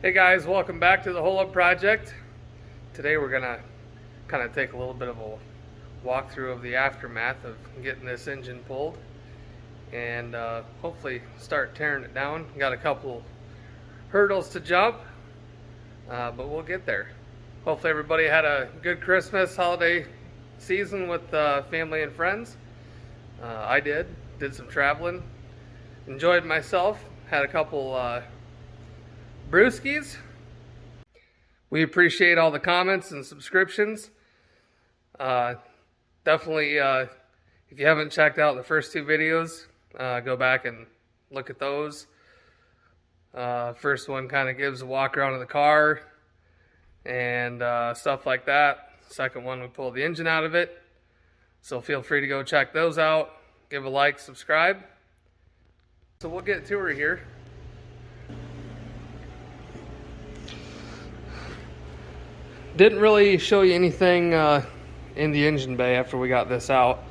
Hey guys, welcome back to the Hole Up Project. Today we're gonna kind of take a little bit of a walkthrough of the aftermath of getting this engine pulled and hopefully start tearing it down. Got a couple hurdles to jump, but we'll get there. Hopefully everybody had a good Christmas holiday season with family and friends. I did some traveling, enjoyed myself, had a couple brewskis. We appreciate all the comments and subscriptions. Definitely, if you haven't checked out the first two videos, go back and look at those. First one kind of gives a walk around of the car and stuff like that. Second one, we pull the engine out of it. So feel free to go check those out. Give a like, subscribe. So we'll get to her here. Didn't really show you anything in the engine bay after we got this out.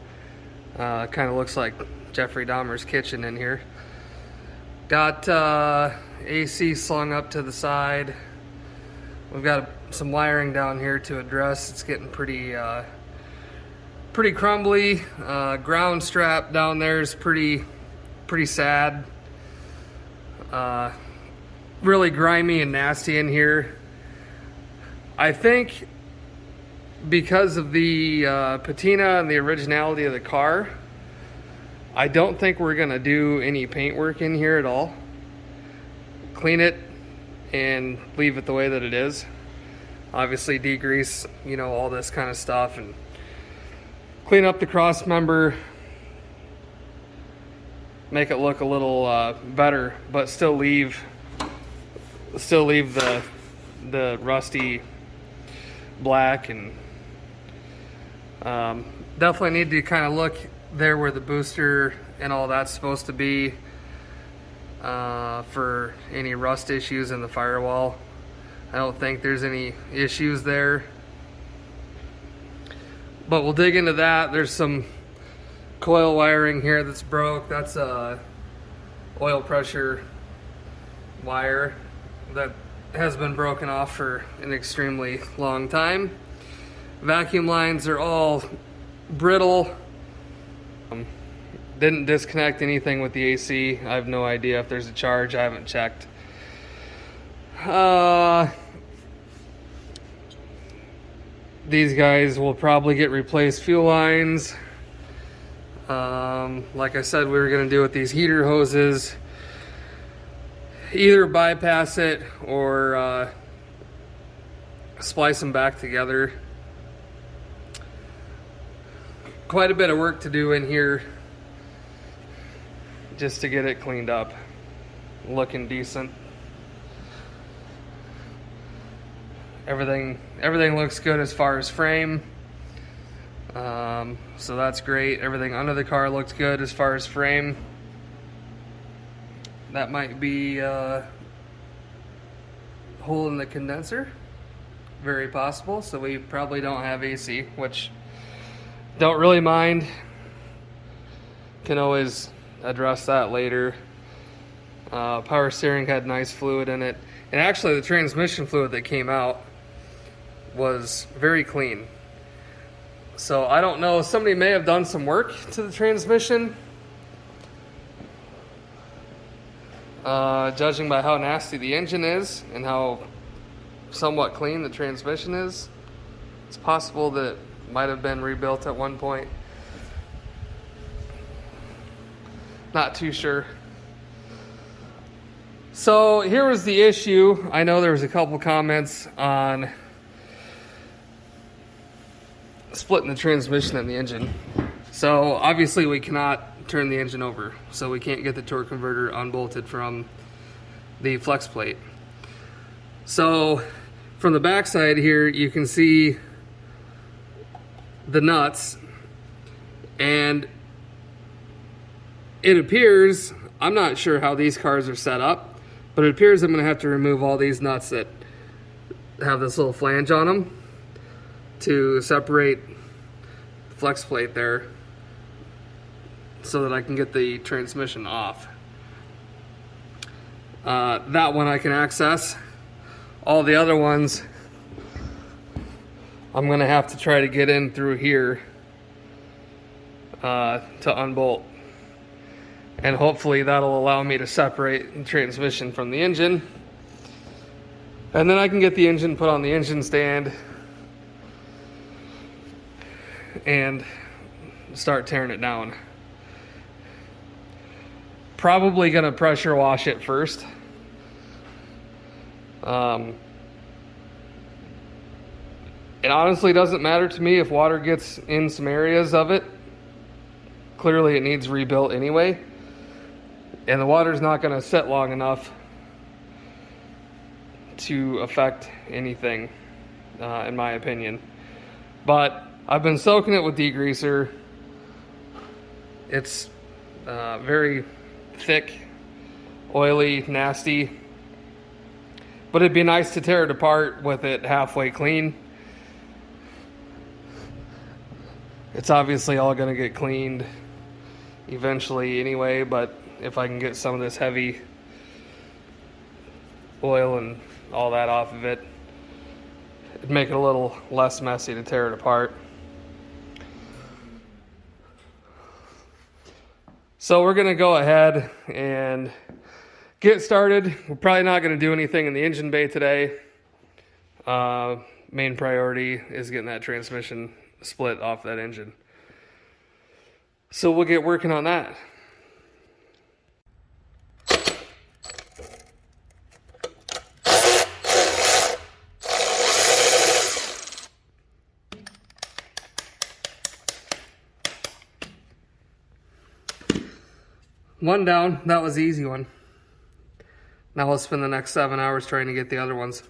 Kind of looks like Jeffrey Dahmer's kitchen in here. Got AC slung up to the side. We've got some wiring down here to address. It's getting pretty crumbly. Ground strap down there is pretty sad. Really grimy and nasty in here. I think because of the patina and the originality of the car, I don't think we're gonna do any paint work in here at all. Clean it and leave it the way that it is. Obviously degrease, you know, all this kind of stuff and clean up the cross member, make it look a little better, but still leave the rusty black. And definitely need to kind of look there where the booster and all that's supposed to be for any rust issues in the firewall. I don't think there's any issues there, but we'll dig into that. There's some coil wiring here that's broke. That's a oil pressure wire that has been broken off for an extremely long time. Vacuum lines are all brittle. Didn't disconnect anything with the AC. I have no idea if there's a charge. I haven't checked. These guys will probably get replaced fuel lines. Like I said, we were going to do with these heater hoses, either bypass it or splice them back together. Quite a bit of work to do in here just to get it cleaned up, looking decent. Everything looks good as far as frame, so that's great. Everything under the car looks good as far as frame. That might be a hole in the condenser, very possible. So we probably don't have AC, which don't really mind. Can always address that later. Power steering had nice fluid in it, and actually the transmission fluid that came out was very clean. So I don't know, somebody may have done some work to the transmission. Judging by how nasty the engine is and how somewhat clean the transmission is, it's possible that it might have been rebuilt at one point. Not too sure. So here was the issue. I know there was a couple comments on splitting the transmission and the engine. So obviously we cannot turn the engine over, so we can't get the torque converter unbolted from the flex plate. So from the back side here you can see the nuts, and it appears, I'm not sure how these cars are set up, but it appears I'm going to have to remove all these nuts that have this little flange on them to separate the flex plate there so that I can get the transmission off. That one I can access. All the other ones, I'm gonna have to try to get in through here to unbolt. And hopefully that'll allow me to separate the transmission from the engine. And then I can get the engine put on the engine stand and start tearing it down. Probably gonna pressure wash it first. It honestly doesn't matter to me if water gets in some areas of it. Clearly it needs rebuilt anyway. And the water's not going to sit long enough to affect anything, in my opinion. But I've been soaking it with degreaser. It's very thick, oily, nasty. But it'd be nice to tear it apart with it halfway clean. It's obviously all going to get cleaned eventually anyway, but if I can get some of this heavy oil and all that off of it, it'd make it a little less messy to tear it apart. So we're going to go ahead and get started. We're probably not going to do anything in the engine bay today. Main priority is getting that transmission split off that engine. So we'll get working on that. One down, that was the easy one. Now we'll spend the next 7 hours trying to get the other ones.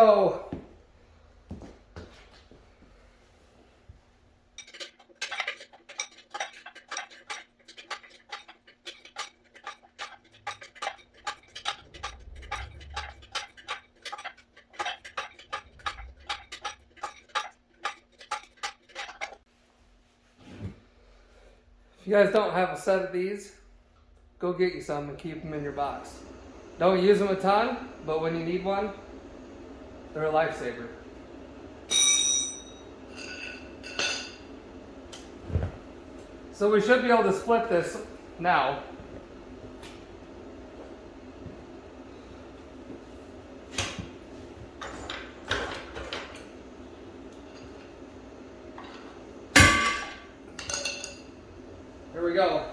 go. If you guys don't have a set of these, go get you some and keep them in your box. Don't use them a ton, but when you need one, they're a lifesaver. So we should be able to split this now. Here we go.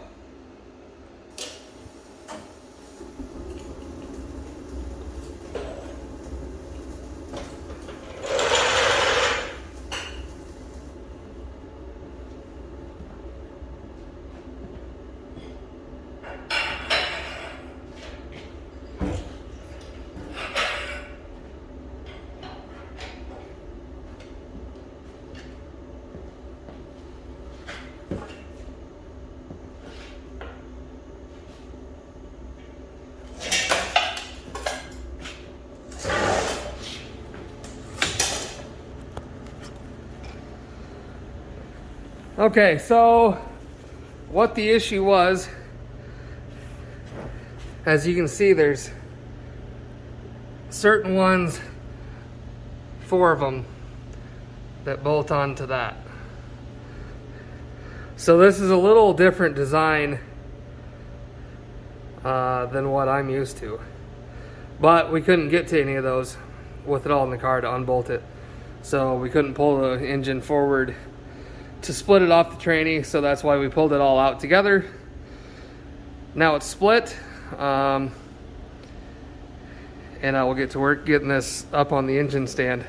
Okay, so what the issue was, as you can see, there's certain ones, 4 of them, that bolt onto that. So this is a little different design than what I'm used to. But we couldn't get to any of those with it all in the car to unbolt it. So we couldn't pull the engine forward to split it off the tranny, so that's why we pulled it all out together. Now it's split, and I will get to work getting this up on the engine stand.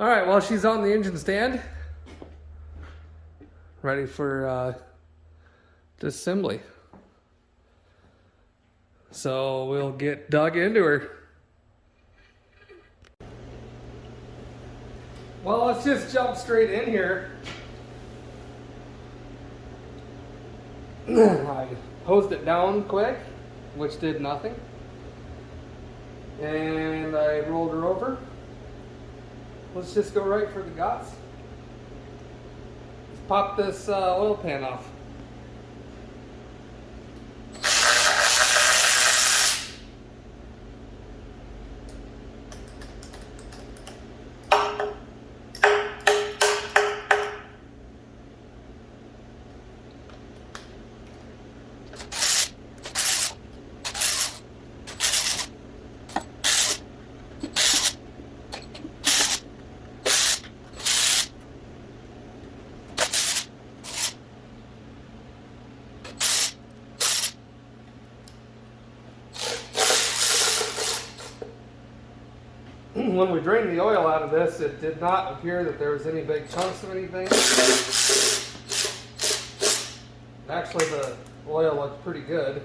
All right, well, she's on the engine stand, ready for disassembly. So we'll get dug into her. Well, let's just jump straight in here. I hosed it down quick, which did nothing. And I rolled her over. Let's just go right for the guts. Let's pop this oil pan off. When we drained the oil out of this, it did not appear that there was any big chunks of anything. Actually, the oil looked pretty good.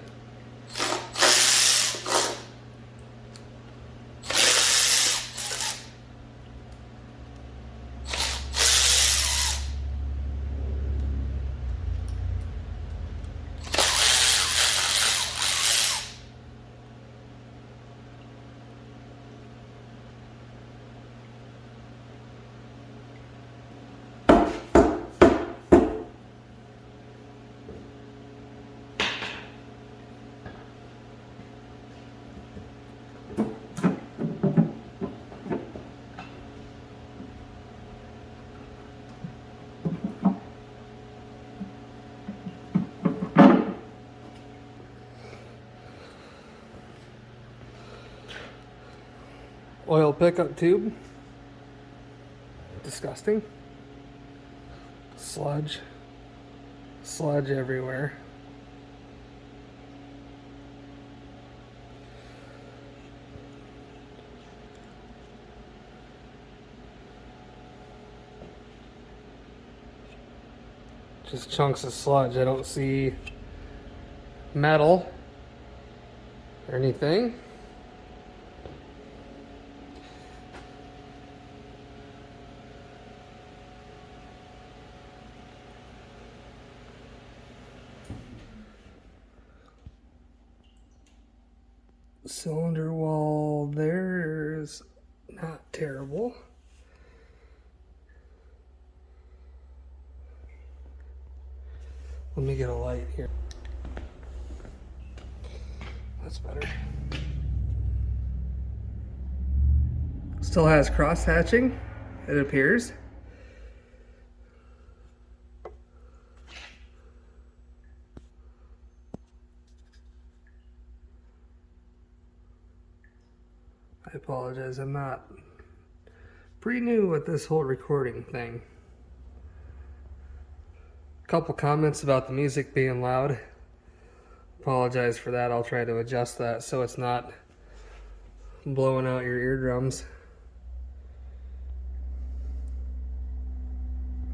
Oil pickup tube. Disgusting. Sludge. Sludge everywhere. Just chunks of sludge. I don't see metal or anything. Cylinder wall there's not terrible. Let me get a light here. That's better. Still has cross hatching, it appears. I apologize, I'm not pretty new with this whole recording thing. Couple comments about the music being loud. Apologize for that. I'll try to adjust that so it's not blowing out your eardrums.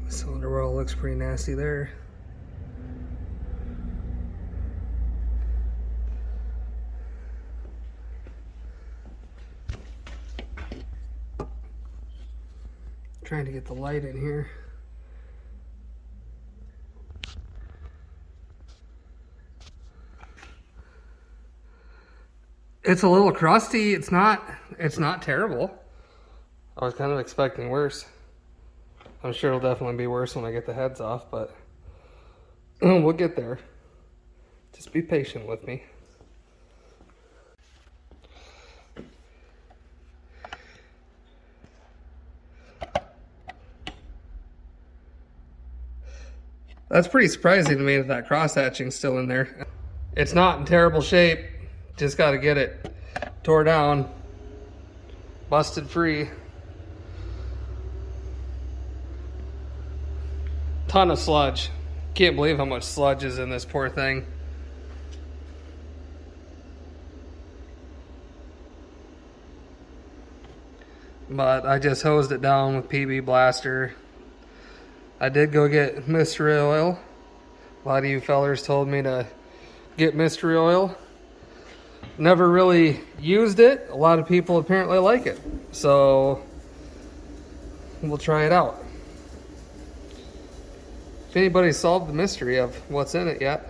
The cylinder wall looks pretty nasty there. Trying to get the light in here. It's a little crusty. It's not terrible. I was kind of expecting worse. I'm sure it'll definitely be worse when I get the heads off, but we'll get there. Just be patient with me. That's pretty surprising to me that cross hatching's still in there. It's not in terrible shape. Just got to get it tore down, busted free. Ton of sludge. Can't believe how much sludge is in this poor thing. but I just hosed it down with PB Blaster. I did go get mystery oil. A lot of you fellers told me to get mystery oil. Never really used it. A lot of people apparently like it, so we'll try it out. If anybody solved the mystery of what's in it yet,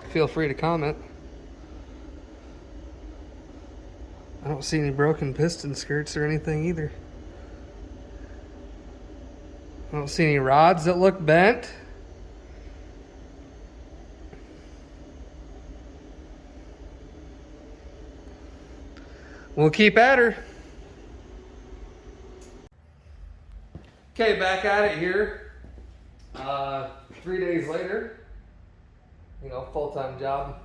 feel free to comment. I don't see any broken piston skirts or anything either. I don't see any rods that look bent. We'll keep at her. Okay, back at it here. 3 days later. You know, full-time job.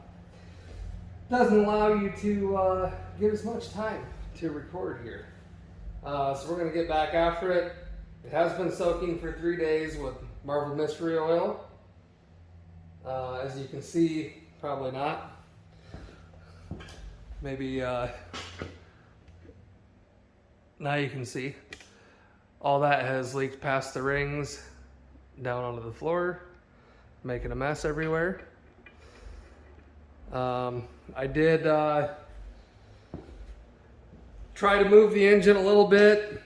Doesn't allow you to get as much time to record here. So we're going to get back after it. It has been soaking for 3 days with Marvel Mystery Oil. As you can see, probably not. Maybe now you can see. All that has leaked past the rings, down onto the floor, making a mess everywhere. I did try to move the engine a little bit.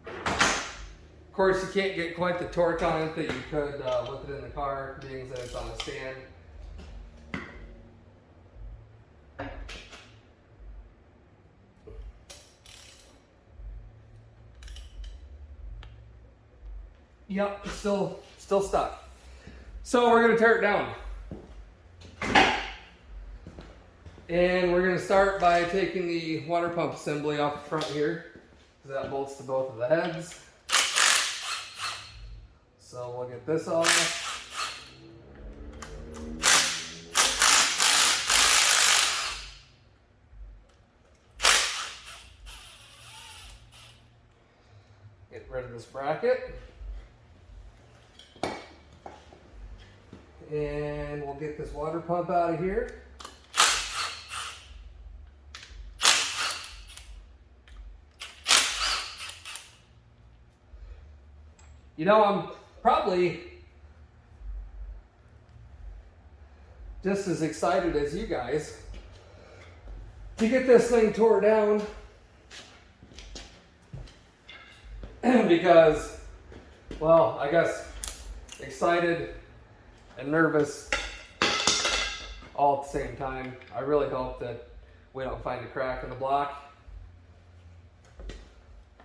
Of course, you can't get quite the torque on it that you could with it in the car, being that it's on a stand. Yep, it's still stuck. So we're gonna tear it down. And we're gonna start by taking the water pump assembly off the front here, because that bolts to both of the heads. So we'll get this off. Get rid of this bracket. And we'll get this water pump out of here. You know, I'm probably just as excited as you guys to get this thing tore down because, well, I guess excited and nervous all at the same time. I really hope that we don't find a crack in the block.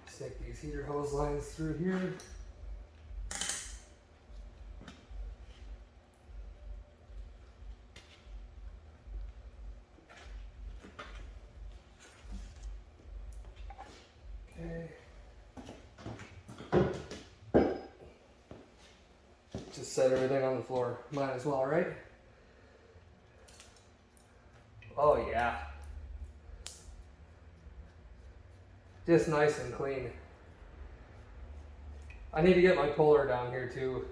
Stick these heater hose lines through here. Okay. Just set everything on the floor. Might as well, right? Oh yeah. Just nice and clean. I need to get my puller down here too.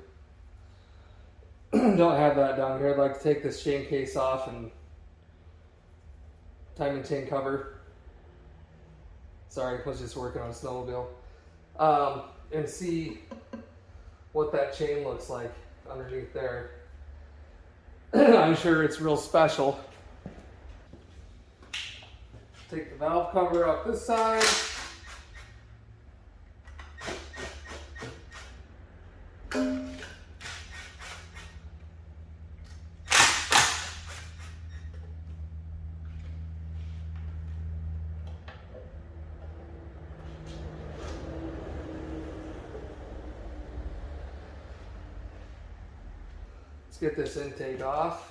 Don't have that down here. I'd like to take this chain case off and timing chain cover. Sorry, I was just working on a snowmobile. And see what that chain looks like underneath there. I'm sure it's real special. Take the valve cover off this side. Let's get this intake off.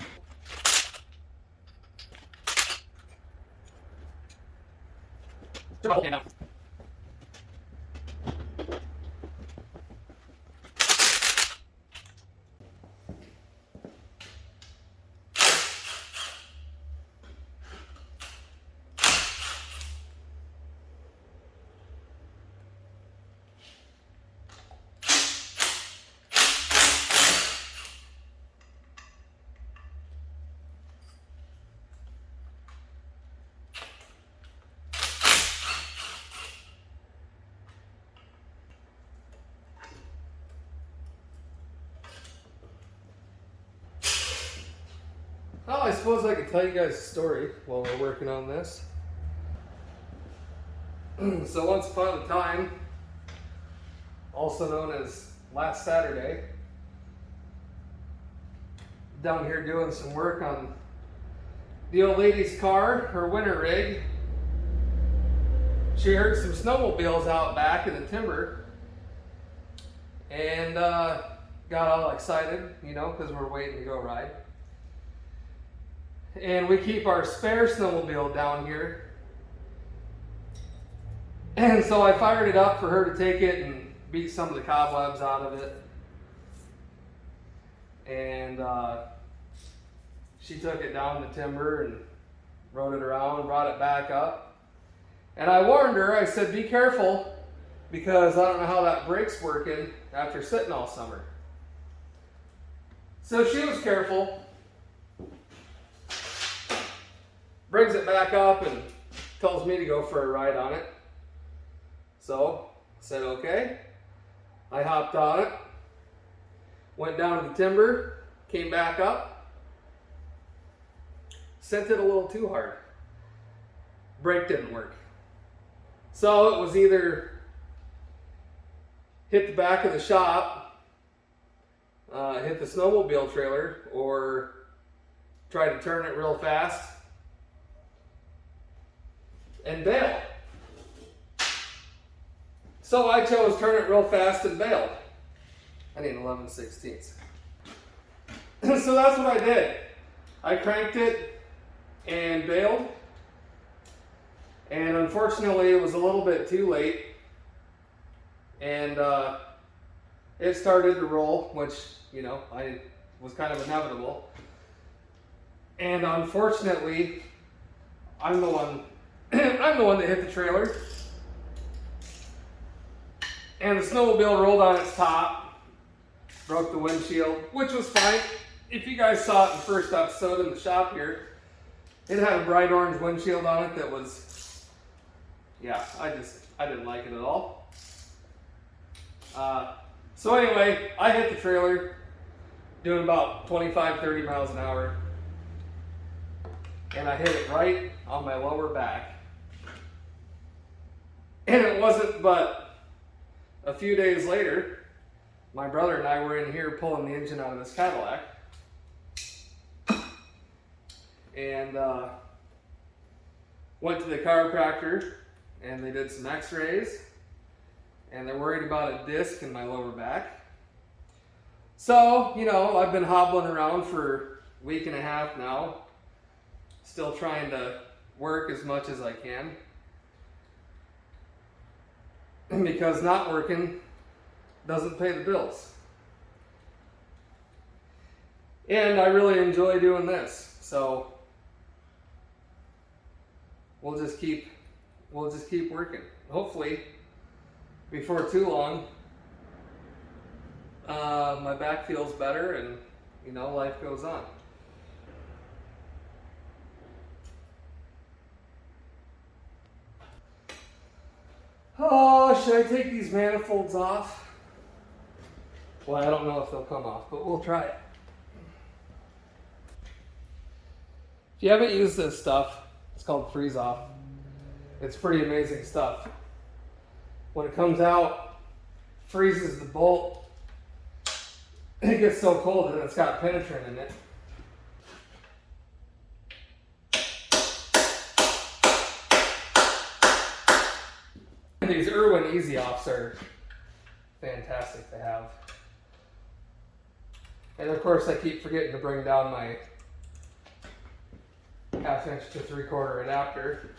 suppose I could tell you guys a story while we're working on this. So once upon a time, also known as last Saturday, down here doing some work on the old lady's car, her winter rig. She heard some snowmobiles out back in the timber and got all excited, you know, because we're waiting to go ride. And we keep our spare snowmobile down here. And so I fired it up for her to take it and beat some of the cobwebs out of it. And she took it down the timber and rode it around, brought it back up. And I warned her, I said, be careful, because I don't know how that brake's working after sitting all summer. So she was careful. Brings it back up and tells me to go for a ride on it. So I said, okay. I hopped on it, went down to the timber, came back up, sent it a little too hard. Brake didn't work. So it was either hit the back of the shop, hit the snowmobile trailer, or try to turn it real fast and bail. So I chose turn it real fast and bailed. I need 11/16. So that's what I did. I cranked it and bailed. And unfortunately, it was a little bit too late. And it started to roll, which, you know, was kind of inevitable. And unfortunately, I'm the one that hit the trailer. And the snowmobile rolled on its top, broke the windshield, which was fine. If you guys saw it in the first episode in the shop here, it had a bright orange windshield on it that was, yeah, I didn't like it at all. So anyway, I hit the trailer doing about 25, 30 miles an hour. And I hit it right on my lower back. And it wasn't but a few days later, my brother and I were in here pulling the engine out of this Cadillac. And went to the chiropractor, and they did some x-rays, and they're worried about a disc in my lower back. So, you know, I've been hobbling around for a week and a half now, still trying to work as much as I can. Because not working doesn't pay the bills. And I really enjoy doing this, so we'll just keep working. Hopefully, before too long, my back feels better, and you know, life goes on. Oh, should I take these manifolds off? Well, I don't know if they'll come off, but we'll try it. If you haven't used this stuff, it's called Freeze Off. It's pretty amazing stuff. When it comes out, freezes the bolt. It gets so cold that it's got penetrant in it. These Irwin Easy Offs are fantastic to have. And of course, I keep forgetting to bring down my 1/2 inch to 3/4 adapter.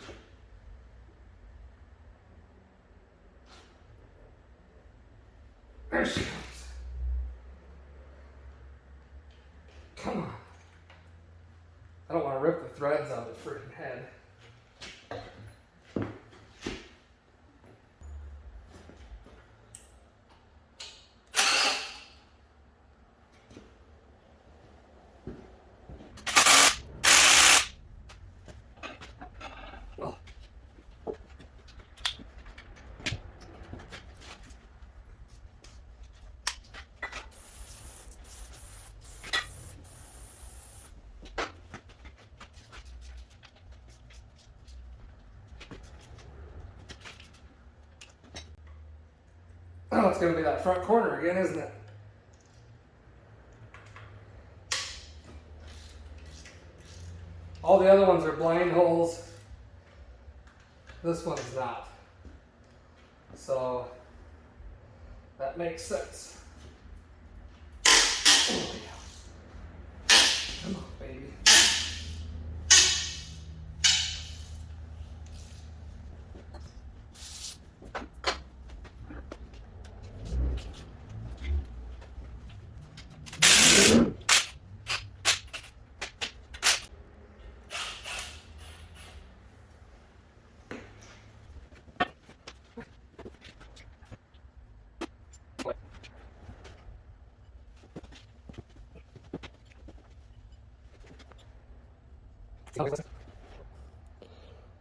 There she comes. Come on. I don't want to rip the threads out of the freaking head. it's going to be that front corner again, isn't it? All the other ones are blind holes. This one's not. So that makes sense. Oh, yeah. Come on, baby.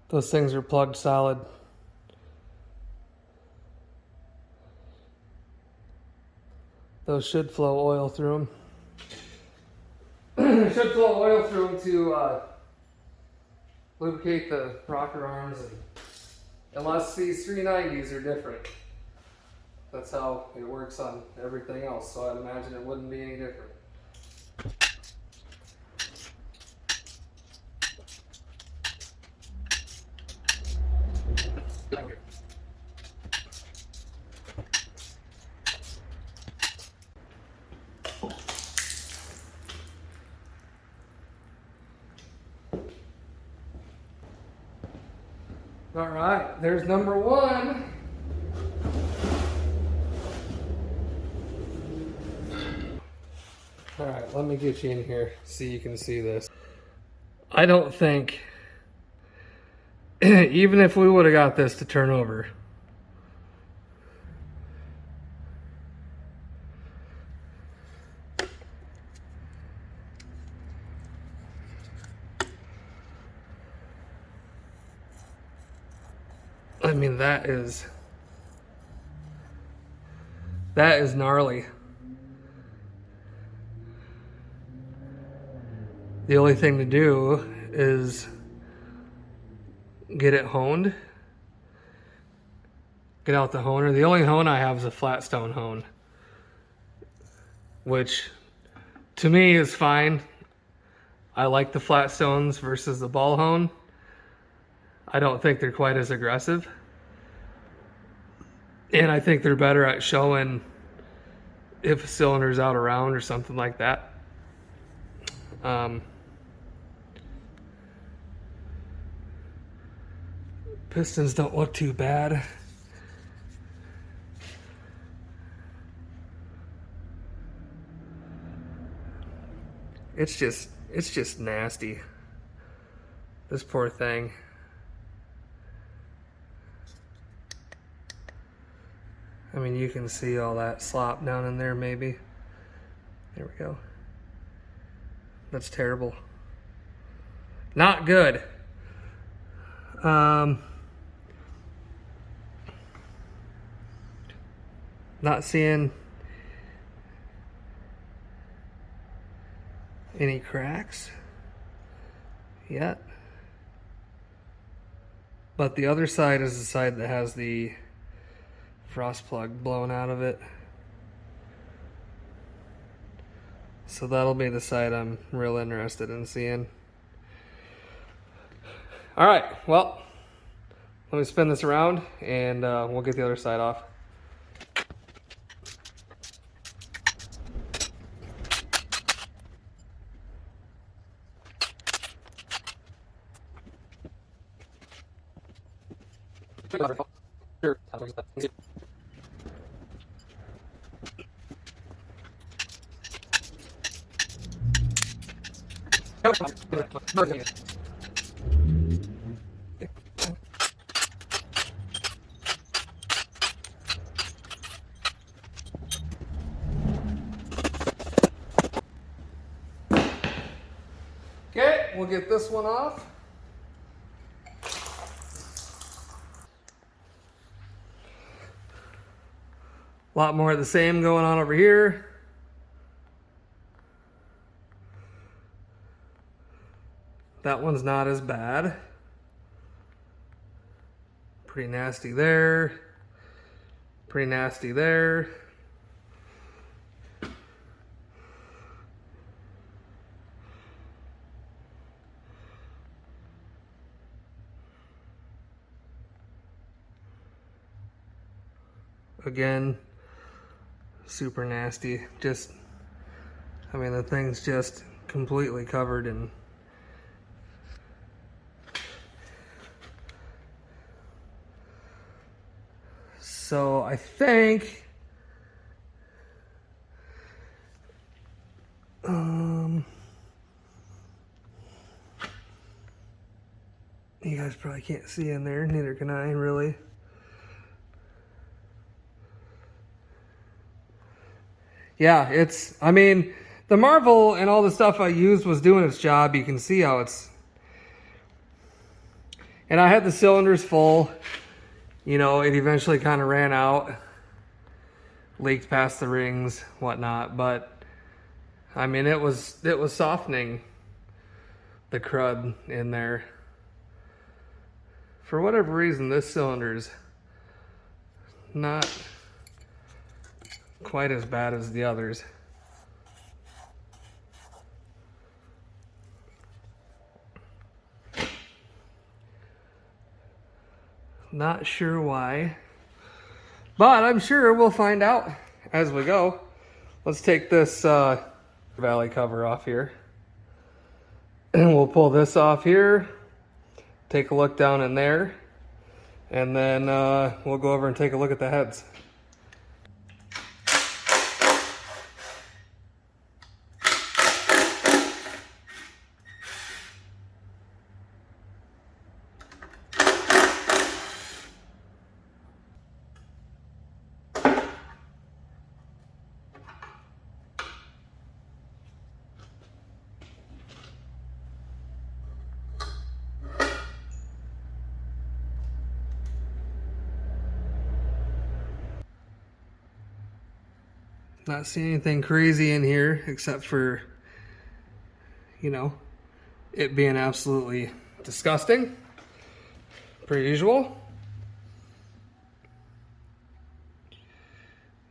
Those things are plugged solid. Those should flow oil through them. Should flow oil through them to lubricate the rocker arms, and unless these 390s are different. That's how it works on everything else, so I'd imagine it wouldn't be any different. All right, there's number one. All right, let me get you in here so you can see this. I don't think, even if we would have got this to turn over, I mean, that is gnarly. The only thing to do is get it honed. Get out the honer. The only hone I have is a flat stone hone, which to me is fine. I like the flat stones versus the ball hone. I don't think they're quite as aggressive. And I think they're better at showing if a cylinder's out of round or something like that. Pistons don't look too bad. It's just nasty. This poor thing. I mean, you can see all that slop down in there maybe. There we go. That's terrible. Not good. Not seeing any cracks yet. But the other side is the side that has the frost plug blown out of it. So that'll be the side I'm real interested in seeing. All right, well, let me spin this around and we'll get the other side off. Sure. Okay, we'll get this one off. A lot more of the same going on over here. That one's not as bad. Pretty nasty there. Pretty nasty there. Again, super nasty. Just, I mean, the thing's just completely covered in so I think you guys probably can't see in there, neither can I really. Yeah, it's, I mean, the Marvel and all the stuff I used was doing its job. You can see how it's, and I had the cylinders full. You know, it eventually kind of ran out, leaked past the rings, whatnot, but I mean, it was softening the crud in there. For whatever reason, this cylinder's not quite as bad as the others. Not sure why, but I'm sure we'll find out as we go. Let's take this valley cover off here, and we'll pull this off here, take a look down in there, and then we'll go over and take a look at the heads. Not seeing anything crazy in here except for, you know, it being absolutely disgusting, per usual.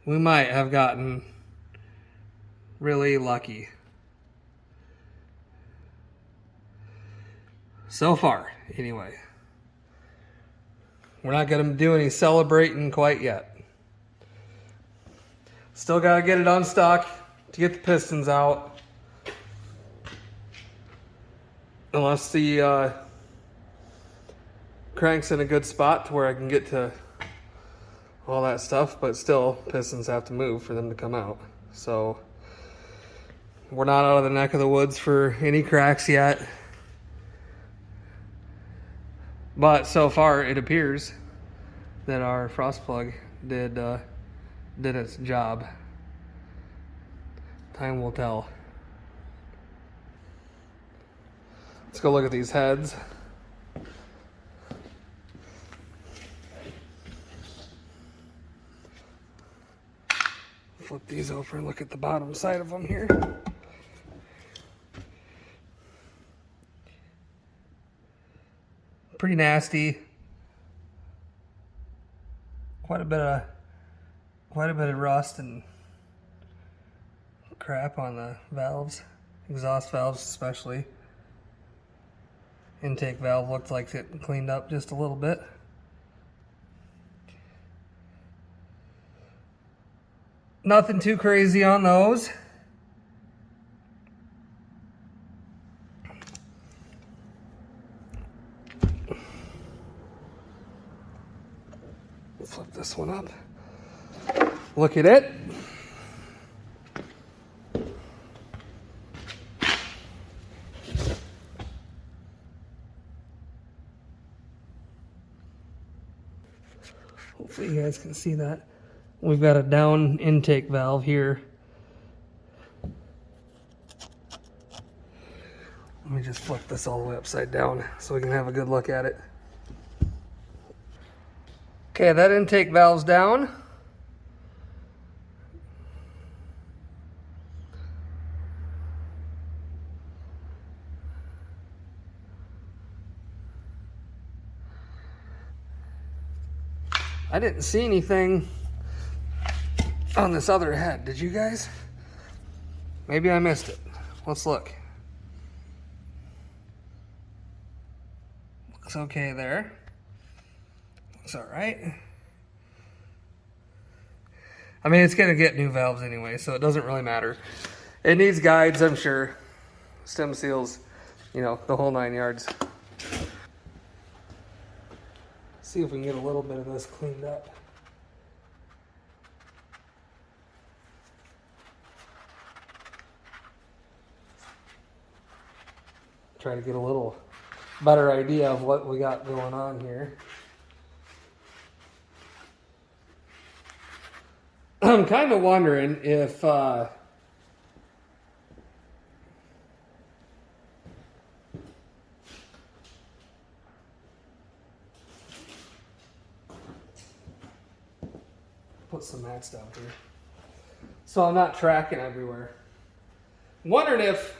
We might have gotten really lucky so far, anyway. We're not going to do any celebrating quite yet. Still got to get it unstuck to get the pistons out. Unless the crank's in a good spot to where I can get to all that stuff, but still, pistons have to move for them to come out. So, we're not out of the neck of the woods for any cracks yet. But so far, it appears that our frost plug did its job. Time will tell. Let's go look at these heads. Flip these over and look at the bottom side of them here. Pretty nasty. Quite a bit of rust and crap on the valves, exhaust valves especially. Intake valve looked like it cleaned up just a little bit. Nothing too crazy on those. Flip this one up. Look at it. Hopefully you guys can see that. We've got a down intake valve here. Let me just flip this all the way upside down so we can have a good look at it. Okay, that intake valve's down. I didn't see anything on this other head. Did you guys? Maybe I missed it. Let's look. Looks okay there. Looks all right. I mean, it's gonna get new valves anyway, so it doesn't really matter. It needs guides, I'm sure. Stem seals, you know, the whole 9 yards. See if we can get a little bit of this cleaned up. Try to get a little better idea of what we got going on here. I'm kind of wondering if put some mats down here so I'm not tracking everywhere. I'm wondering if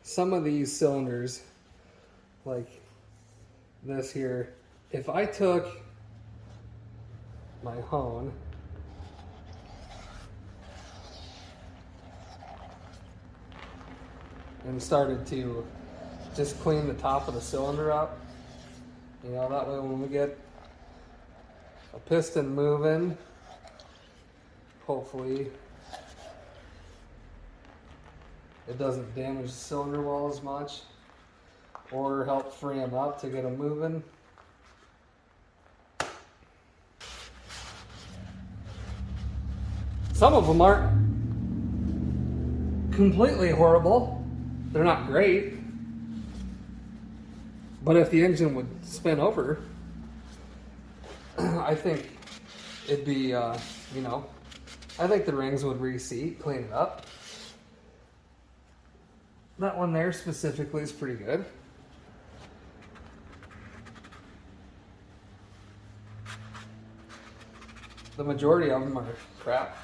some of these cylinders, like this here, if I took my hone and started to just clean the top of the cylinder up, you know, that way when we get a piston moving, hopefully it doesn't damage the cylinder wall as much or help free them up to get them moving. Some of them aren't completely horrible. They're not great. But if the engine would spin over, I think it'd be, you know, I think the rings would reseat, clean it up. That one there specifically is pretty good. The majority of them are crap.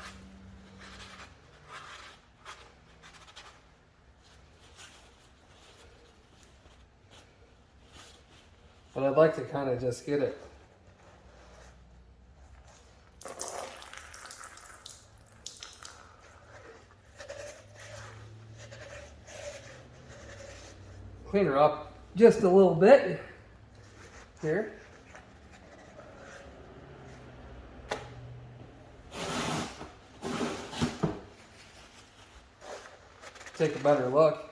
But I'd like to kind of just get it clean her up just a little bit here. Take a better look.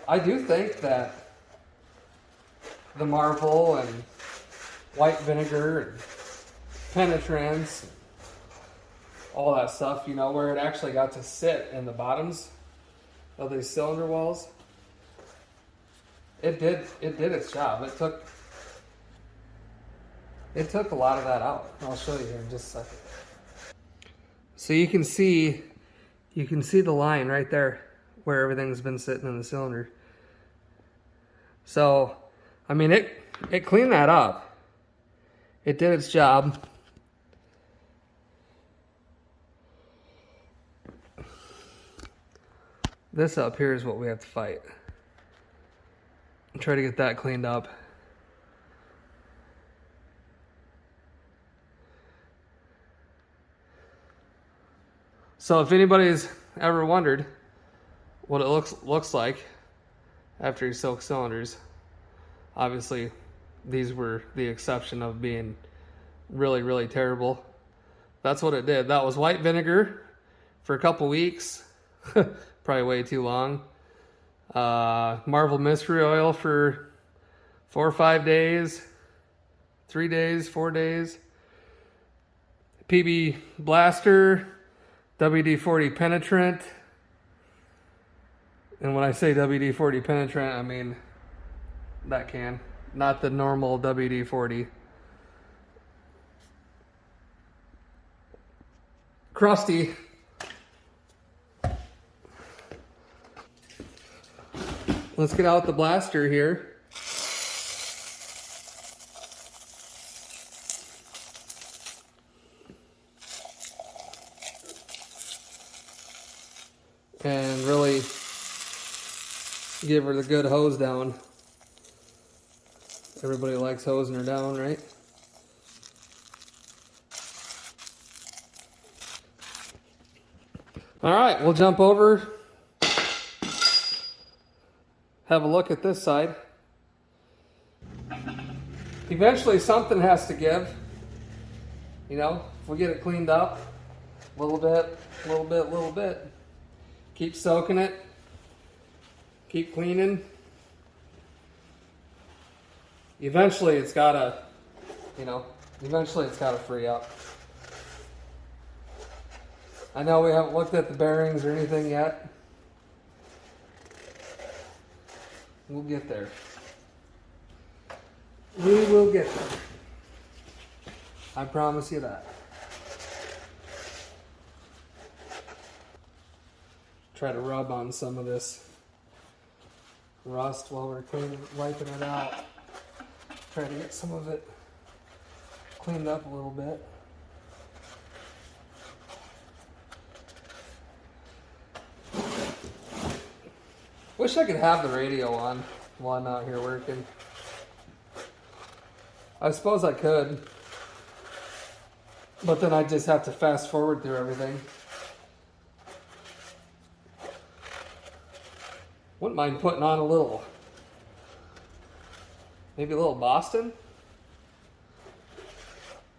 I do think that the Marvel and white vinegar and penetrance, all that stuff, you know, where it actually got to sit in the bottoms of these cylinder walls, it did its job. It took a lot of that out. I'll show you here in just a second. So you can see the line right there where everything's been sitting in the cylinder. So, I mean, it cleaned that up. It did its job. This up here is what we have to fight. Try to get that cleaned up. So if anybody's ever wondered what it looks like after you soak cylinders, obviously these were the exception of being really, really terrible. That's what it did. That was white vinegar for a couple weeks. Probably way too long. Marvel mystery oil for 4 or 5 days, 3 days, 4 days. PB blaster, WD-40 penetrant. And when I say WD-40 penetrant, I mean that can, not the normal WD-40. Crusty. Let's get out the blaster here. And really give her the good hose down Everybody likes hosing her down, right? All right, we'll jump over, have a look at this side. Eventually something has to give. You know, if we get it cleaned up, a little bit. Keep soaking it. Keep cleaning. Eventually it's gotta, free up. I know we haven't looked at the bearings or anything yet. We'll get there. We will get there. I promise you that. Try to rub on some of this rust while we're wiping it out. Try to get some of it cleaned up a little bit. Wish I could have the radio on while I'm out here working. I suppose I could, but then I'd just have to fast forward through everything. Wouldn't mind putting on maybe a little Boston.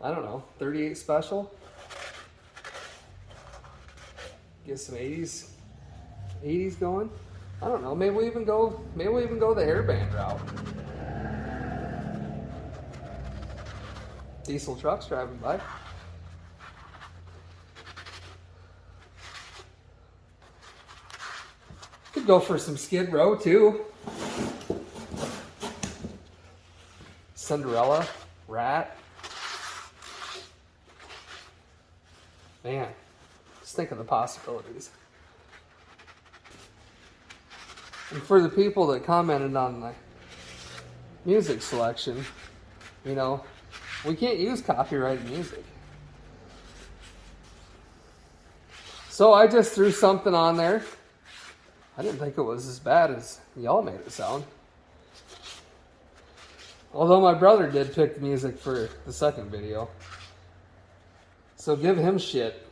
I don't know, 38 special. Get some 80s going. I don't know. Maybe we even go the hairband route. Diesel trucks driving by. Could go for some Skid Row too. Cinderella, Rat. Man, just think of the possibilities. And for the people that commented on my music selection, we can't use copyrighted music. So I just threw something on there. I didn't think it was as bad as y'all made it sound. Although my brother did pick the music for the second video. So give him shit.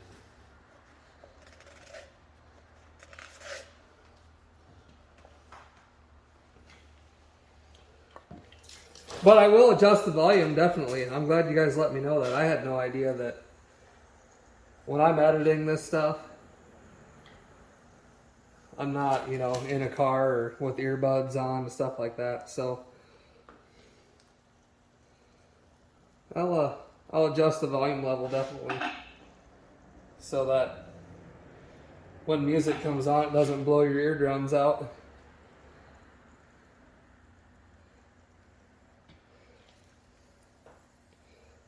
But I will adjust the volume, definitely. I'm glad you guys let me know that. I had no idea that when I'm editing this stuff, I'm not, in a car or with earbuds on and stuff like that. So I'll adjust the volume level, definitely, so that when music comes on, it doesn't blow your eardrums out.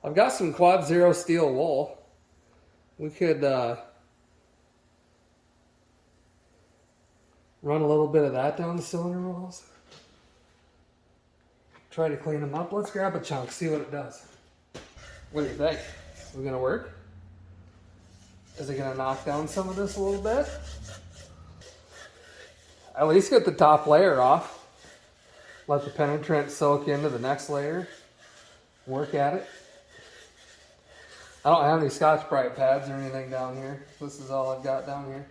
I've got some Quad Zero steel wool. We could run a little bit of that down the cylinder walls. Try to clean them up. Let's grab a chunk, see what it does. What do you think? Is it gonna work? Is it gonna knock down some of this a little bit? At least get the top layer off. Let the penetrant soak into the next layer. Work at it. I don't have any Scotch-Brite pads or anything down here. This is all I've got down here.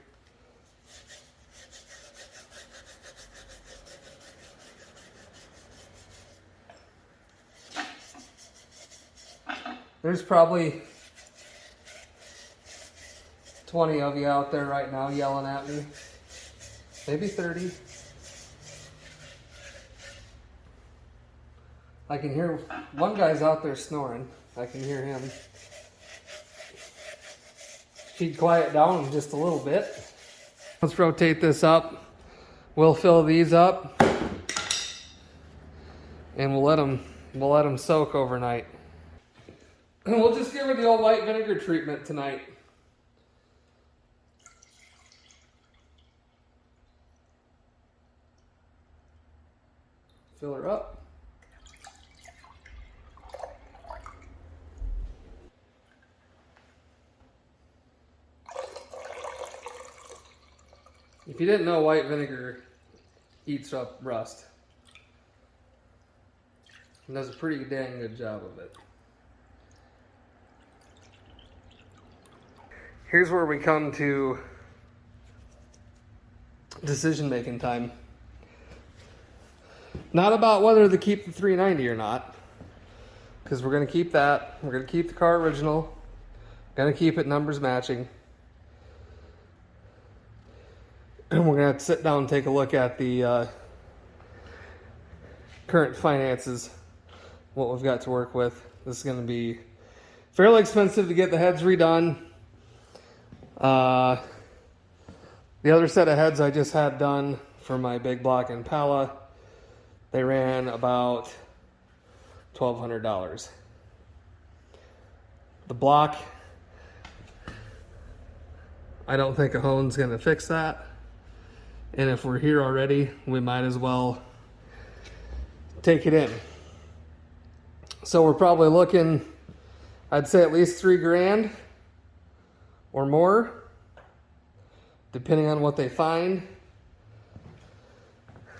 There's probably 20 of you out there right now yelling at me. Maybe 30. I can hear one guy's out there snoring. I can hear him. If he'd quiet down just a little bit. Let's rotate this up. We'll fill these up. And we'll let them soak overnight. And we'll just give her the old white vinegar treatment tonight. Fill her up. If you didn't know, white vinegar eats up rust. and does a pretty dang good job of it. Here's where we come to decision-making time. Not about whether to keep the 390 or not, because we're going to keep that. We're going to keep the car original. Going to keep it numbers matching. And we're going to have to sit down and take a look at the current finances, what we've got to work with. This is going to be fairly expensive to get the heads redone. The other set of heads I just had done for my big block Impala, they ran about $1,200. The block, I don't think a hone's going to fix that. And if we're here already, we might as well take it in. So we're probably looking, I'd say at least $3,000 or more, depending on what they find.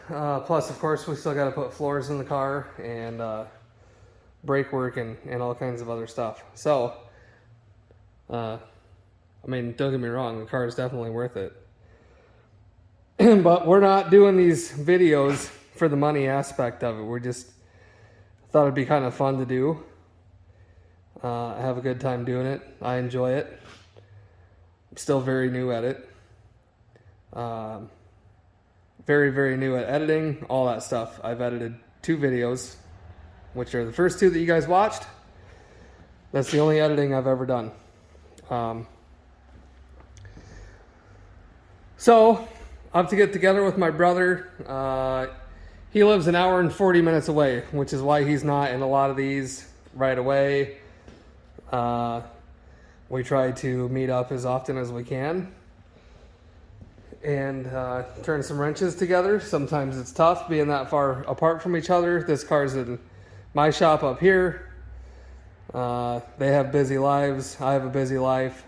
Plus, of course, we still got to put floors in the car and brake work and all kinds of other stuff. So, I mean, don't get me wrong, the car is definitely worth it. But we're not doing these videos for the money aspect of it. We're just thought it'd be kind of fun to do. I have a good time doing it. I enjoy it. I'm still very new at it. Very, very new at editing, all that stuff. I've edited 2 videos, which are the first 2 that you guys watched. That's the only editing I've ever done. So, I have to get together with my brother. He lives an hour and 40 minutes away, which is why he's not in a lot of these right away. We try to meet up as often as we can and turn some wrenches together. Sometimes it's tough being that far apart from each other. This car's in my shop up here. They have busy lives. I have a busy life.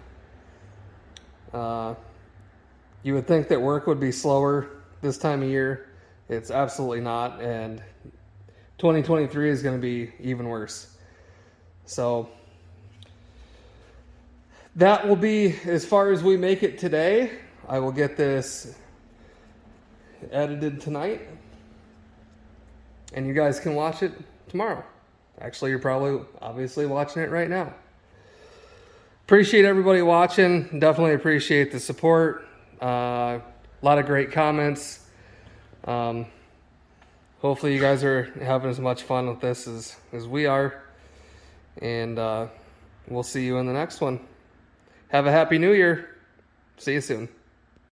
You would think that work would be slower this time of year. It's absolutely not, and 2023 is going to be even worse. So that will be as far as we make it today. I will get this edited tonight, and you guys can watch it tomorrow. Actually, you're probably obviously watching it right now. Appreciate everybody watching. Definitely appreciate the support. A lot of great comments. Hopefully you guys are having as much fun with this as we are. And we'll see you in the next one. Have a happy new year. See you soon.